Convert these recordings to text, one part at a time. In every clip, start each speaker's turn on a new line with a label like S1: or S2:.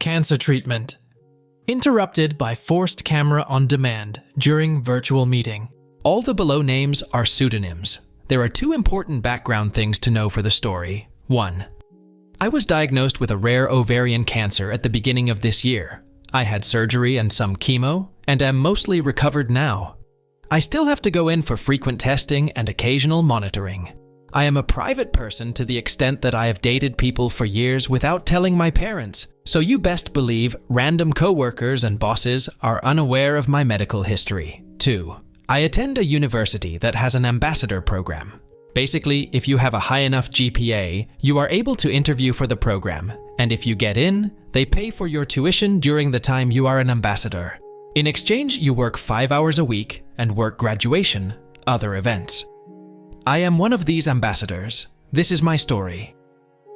S1: Cancer treatment. Interrupted by forced camera on demand during virtual meeting. All the below names are pseudonyms. There are two important background things to know for the story. 1. I was diagnosed with a rare ovarian cancer at the beginning of this year. I had surgery and some chemo, and am mostly recovered now. I still have to go in for frequent testing and occasional monitoring. I am a private person to the extent that I have dated people for years without telling my parents, so you best believe random coworkers and bosses are unaware of my medical history. 2. I attend a university that has an ambassador program. Basically, if you have a high enough GPA, you are able to interview for the program, and if you get in, they pay for your tuition during the time you are an ambassador. In exchange, you work 5 hours a week and work graduation, other events. I am one of these ambassadors. This is my story.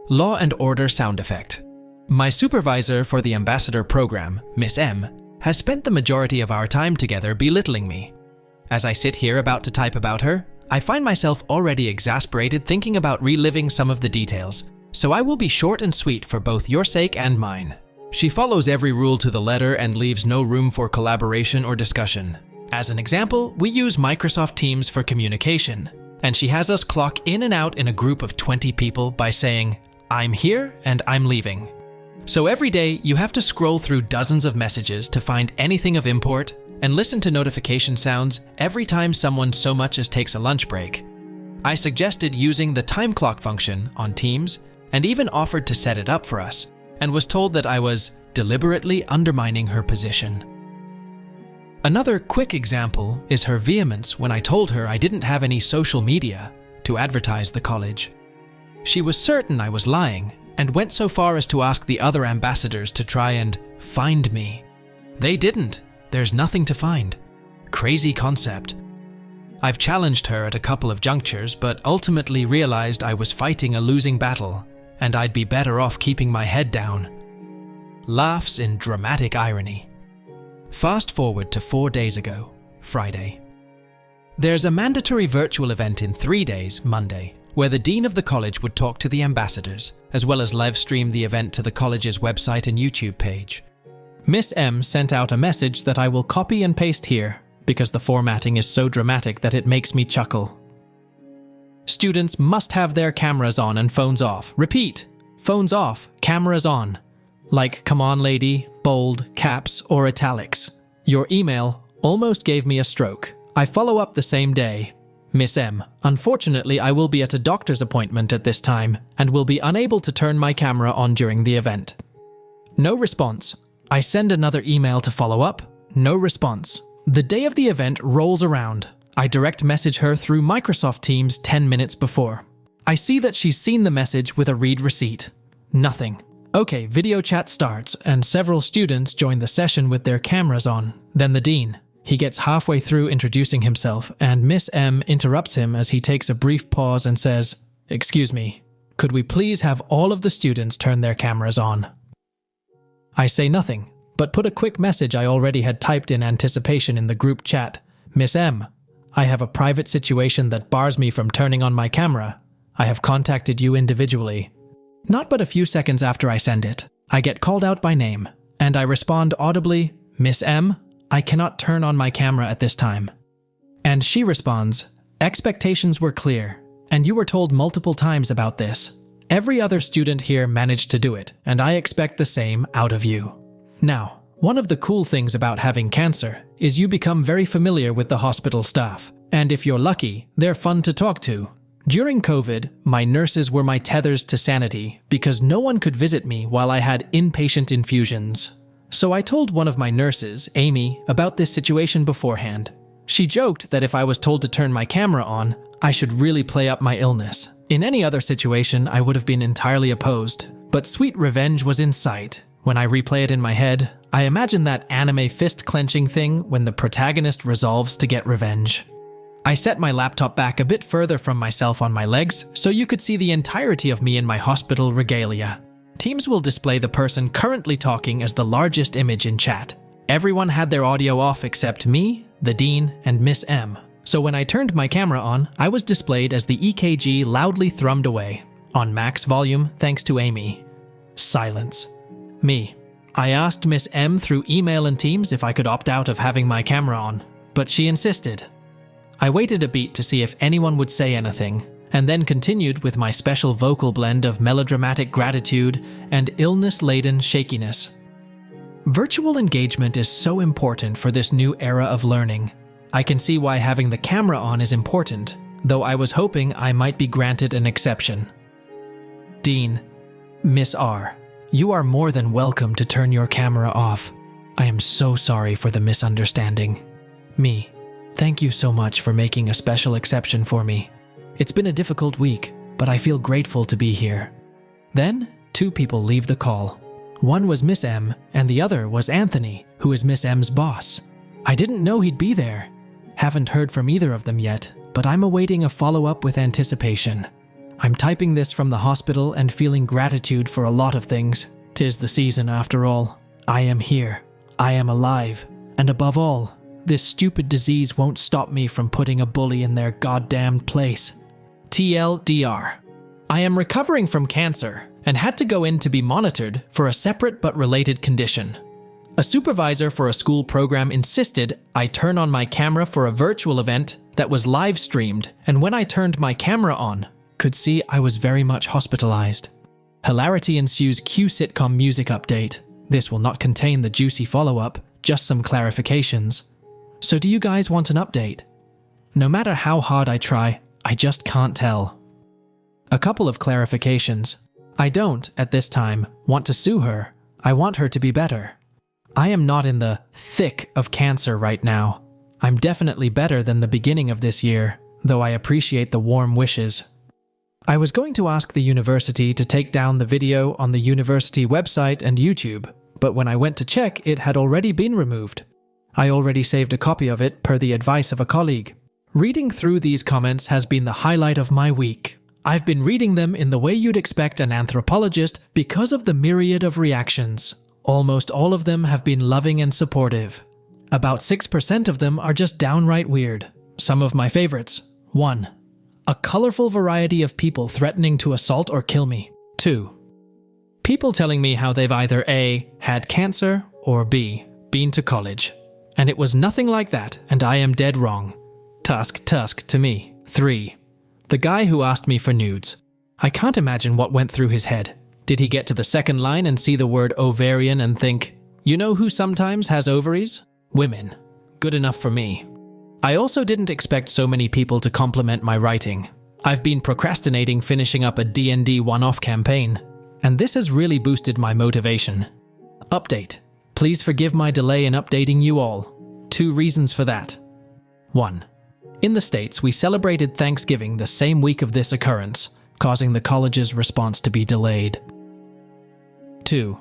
S1: Law and Order sound effect. My supervisor for the ambassador program, Miss M, has spent the majority of our time together belittling me. As I sit here about to type about her, I find myself already exasperated thinking about reliving some of the details, so I will be short and sweet for both your sake and mine. She follows every rule to the letter and leaves no room for collaboration or discussion. As an example, we use Microsoft Teams for communication, and she has us clock in and out in a group of 20 people by saying, "I'm here and I'm leaving." So every day, you have to scroll through dozens of messages to find anything of import and listen to notification sounds every time someone so much as takes a lunch break. I suggested using the time clock function on Teams and even offered to set it up for us, and was told that I was deliberately undermining her position. Another quick example is her vehemence when I told her I didn't have any social media to advertise the college. She was certain I was lying and went so far as to ask the other ambassadors to try and find me. They didn't. There's nothing to find. Crazy concept. I've challenged her at a couple of junctures, but ultimately realized I was fighting a losing battle and I'd be better off keeping my head down. Laughs in dramatic irony. Fast forward to 4 days ago, Friday. There's a mandatory virtual event in 3 days, Monday, where the dean of the college would talk to the ambassadors, as well as live stream the event to the college's website and YouTube page. Miss M sent out a message that I will copy and paste here, because the formatting is so dramatic that it makes me chuckle. Students must have their cameras on and phones off. Repeat, phones off, cameras on. Like come on lady, bold, caps, or italics. Your email almost gave me a stroke. I follow up the same day. Miss M, unfortunately I will be at a doctor's appointment at this time and will be unable to turn my camera on during the event. No response. I send another email to follow up. No response. The day of the event rolls around. I direct message her through Microsoft Teams 10 minutes before. I see that she's seen the message with a read receipt. Nothing. Okay, video chat starts and several students join the session with their cameras on. Then the dean. He gets halfway through introducing himself and Miss M interrupts him as he takes a brief pause and says, "Excuse me, could we please have all of the students turn their cameras on?" I say nothing, but put a quick message I already had typed in anticipation in the group chat. "Miss M, I have a private situation that bars me from turning on my camera. I have contacted you individually." Not but a few seconds after I send it, I get called out by name, and I respond audibly, "Miss M, I cannot turn on my camera at this time." And she responds, "Expectations were clear, and you were told multiple times about this. Every other student here managed to do it, and I expect the same out of you." Now, one of the cool things about having cancer is you become very familiar with the hospital staff, and if you're lucky, they're fun to talk to. During COVID, my nurses were my tethers to sanity because no one could visit me while I had inpatient infusions. So I told one of my nurses, Amy, about this situation beforehand. She joked that if I was told to turn my camera on, I should really play up my illness. In any other situation, I would have been entirely opposed, but sweet revenge was in sight. When I replay it in my head, I imagine that anime fist-clenching thing when the protagonist resolves to get revenge. I set my laptop back a bit further from myself on my legs so you could see the entirety of me in my hospital regalia. Teams will display the person currently talking as the largest image in chat. Everyone had their audio off except me, the dean, and Miss M. So when I turned my camera on, I was displayed as the EKG loudly thrummed away, on max volume thanks to Amy. Silence. Me. I asked Miss M through email and Teams if I could opt out of having my camera on, but she insisted. I waited a beat to see if anyone would say anything, and then continued with my special vocal blend of melodramatic gratitude and illness-laden shakiness. Virtual engagement is so important for this new era of learning. I can see why having the camera on is important, though I was hoping I might be granted an exception. Dean, Miss R, you are more than welcome to turn your camera off. I am so sorry for the misunderstanding. Me, thank you so much for making a special exception for me. It's been a difficult week, but I feel grateful to be here. Then, 2 people leave the call. One was Miss M, and the other was Anthony, who is Miss M's boss. I didn't know he'd be there. Haven't heard from either of them yet, but I'm awaiting a follow-up with anticipation. I'm typing this from the hospital and feeling gratitude for a lot of things. 'Tis the season after all. I am here. I am alive. And above all, this stupid disease won't stop me from putting a bully in their goddamned place. TLDR. I am recovering from cancer and had to go in to be monitored for a separate but related condition. A supervisor for a school program insisted I turn on my camera for a virtual event that was live streamed, and when I turned my camera on, could see I was very much hospitalized. Hilarity ensues. Cue sitcom music update. This will not contain the juicy follow-up, just some clarifications. So do you guys want an update? No matter how hard I try, I just can't tell. A couple of clarifications. I don't, at this time, want to sue her. I want her to be better. I am not in the thick of cancer right now. I'm definitely better than the beginning of this year, though I appreciate the warm wishes. I was going to ask the university to take down the video on the university website and YouTube, but when I went to check, it had already been removed. I already saved a copy of it per the advice of a colleague. Reading through these comments has been the highlight of my week. I've been reading them in the way you'd expect an anthropologist because of the myriad of reactions. Almost all of them have been loving and supportive. About 6% of them are just downright weird. Some of my favorites. 1. A colorful variety of people threatening to assault or kill me. 2. People telling me how they've either A. had cancer or B. been to college. And it was nothing like that, and I am dead wrong. Tusk to me. 3. The guy who asked me for nudes. I can't imagine what went through his head. Did he get to the second line and see the word ovarian and think, you know who sometimes has ovaries? Women. Good enough for me. I also didn't expect so many people to compliment my writing. I've been procrastinating finishing up a D&D one-off campaign, and this has really boosted my motivation. Update. Please forgive my delay in updating you all. 2 reasons for that. 1. In the States, we celebrated Thanksgiving the same week of this occurrence, causing the college's response to be delayed. 2.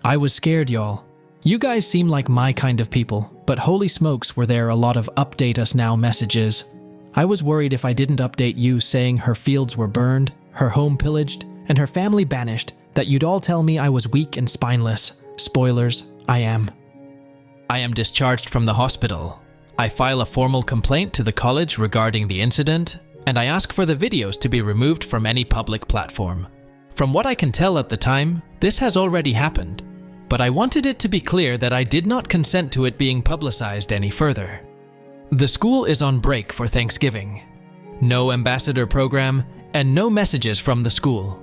S1: I was scared, y'all. You guys seem like my kind of people, but holy smokes were there a lot of update us now messages. I was worried if I didn't update you saying her fields were burned, her home pillaged, and her family banished, that you'd all tell me I was weak and spineless. Spoilers, I am. I am discharged from the hospital. I file a formal complaint to the college regarding the incident, and I ask for the videos to be removed from any public platform. From what I can tell at the time, this has already happened, but I wanted it to be clear that I did not consent to it being publicized any further. The school is on break for Thanksgiving. No ambassador program, and no messages from the school.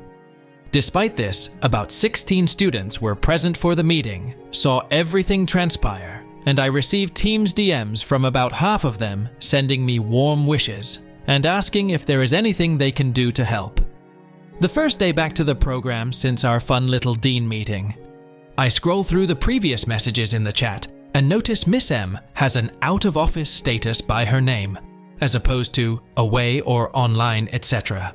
S1: Despite this, about 16 students were present for the meeting, saw everything transpire, and I received Teams DMs from about half of them sending me warm wishes and asking if there is anything they can do to help. The first day back to the program since our fun little dean meeting. I scroll through the previous messages in the chat and notice Miss M has an out-of-office status by her name, as opposed to away or online, etc.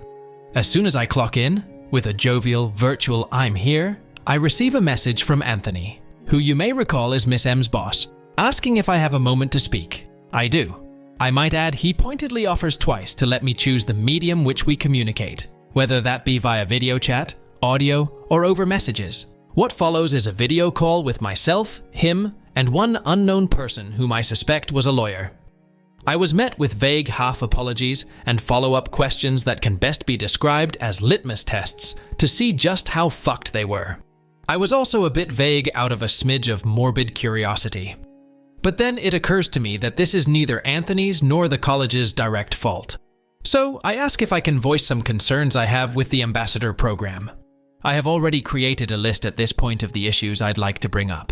S1: As soon as I clock in, with a jovial, virtual I'm here, I receive a message from Anthony, who you may recall is Miss M's boss, asking if I have a moment to speak. I do. I might add he pointedly offers twice to let me choose the medium which we communicate, whether that be via video chat, audio, or over messages. What follows is a video call with myself, him, and one unknown person whom I suspect was a lawyer. I was met with vague half-apologies and follow-up questions that can best be described as litmus tests to see just how fucked they were. I was also a bit vague out of a smidge of morbid curiosity. But then it occurs to me that this is neither Anthony's nor the college's direct fault. So I ask if I can voice some concerns I have with the ambassador program. I have already created a list at this point of the issues I'd like to bring up.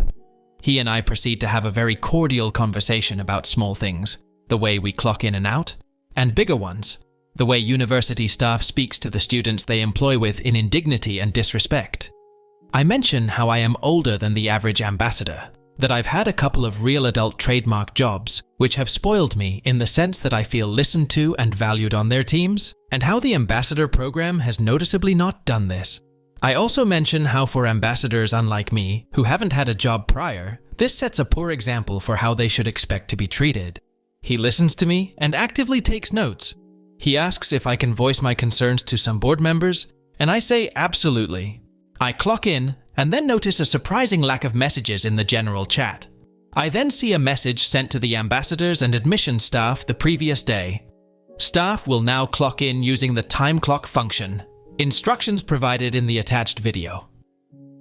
S1: He and I proceed to have a very cordial conversation about small things, the way we clock in and out, and bigger ones, the way university staff speaks to the students they employ with in indignity and disrespect. I mention how I am older than the average ambassador, that I've had a couple of real adult trademark jobs, which have spoiled me in the sense that I feel listened to and valued on their teams, and how the ambassador program has noticeably not done this. I also mention how for ambassadors unlike me, who haven't had a job prior, this sets a poor example for how they should expect to be treated. He listens to me and actively takes notes. He asks if I can voice my concerns to some board members, and I say absolutely. I clock in and then notice a surprising lack of messages in the general chat. I then see a message sent to the ambassadors and admissions staff the previous day. Staff will now clock in using the time clock function. Instructions provided in the attached video.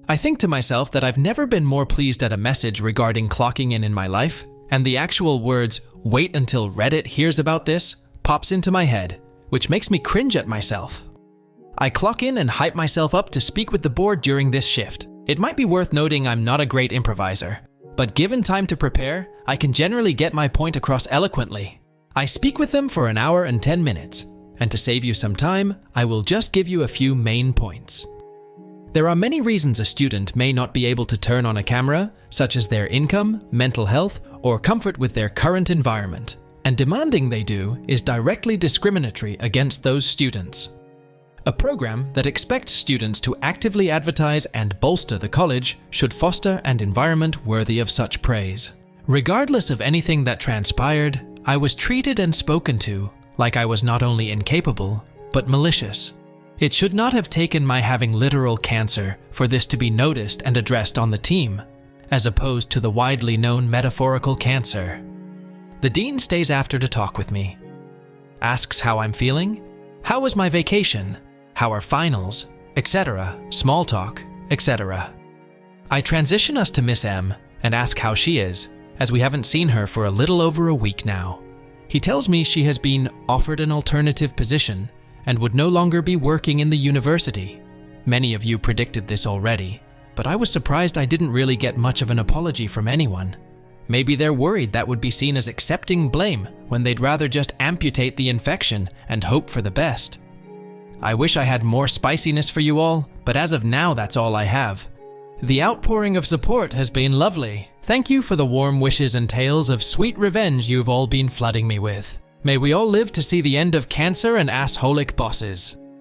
S1: I think to myself that I've never been more pleased at a message regarding clocking in my life, and the actual words, "wait until Reddit hears about this," pops into my head, which makes me cringe at myself. I clock in and hype myself up to speak with the board during this shift. It might be worth noting I'm not a great improviser, but given time to prepare, I can generally get my point across eloquently. I speak with them for an hour and 10 minutes, and to save you some time, I will just give you a few main points. There are many reasons a student may not be able to turn on a camera, such as their income, mental health, or comfort with their current environment, and demanding they do is directly discriminatory against those students. A program that expects students to actively advertise and bolster the college should foster an environment worthy of such praise. Regardless of anything that transpired, I was treated and spoken to like I was not only incapable, but malicious. It should not have taken my having literal cancer for this to be noticed and addressed on the team, as opposed to the widely known metaphorical cancer. The dean stays after to talk with me. Asks how I'm feeling, how was my vacation, how are finals, etc., small talk, etc. I transition us to Miss M and ask how she is, as we haven't seen her for a little over a week now. He tells me she has been offered an alternative position and would no longer be working in the university. Many of you predicted this already, but I was surprised I didn't really get much of an apology from anyone. Maybe they're worried that would be seen as accepting blame when they'd rather just amputate the infection and hope for the best. I wish I had more spiciness for you all, but as of now that's all I have. The outpouring of support has been lovely. Thank you for the warm wishes and tales of sweet revenge you've all been flooding me with. May we all live to see the end of cancer and assholic bosses.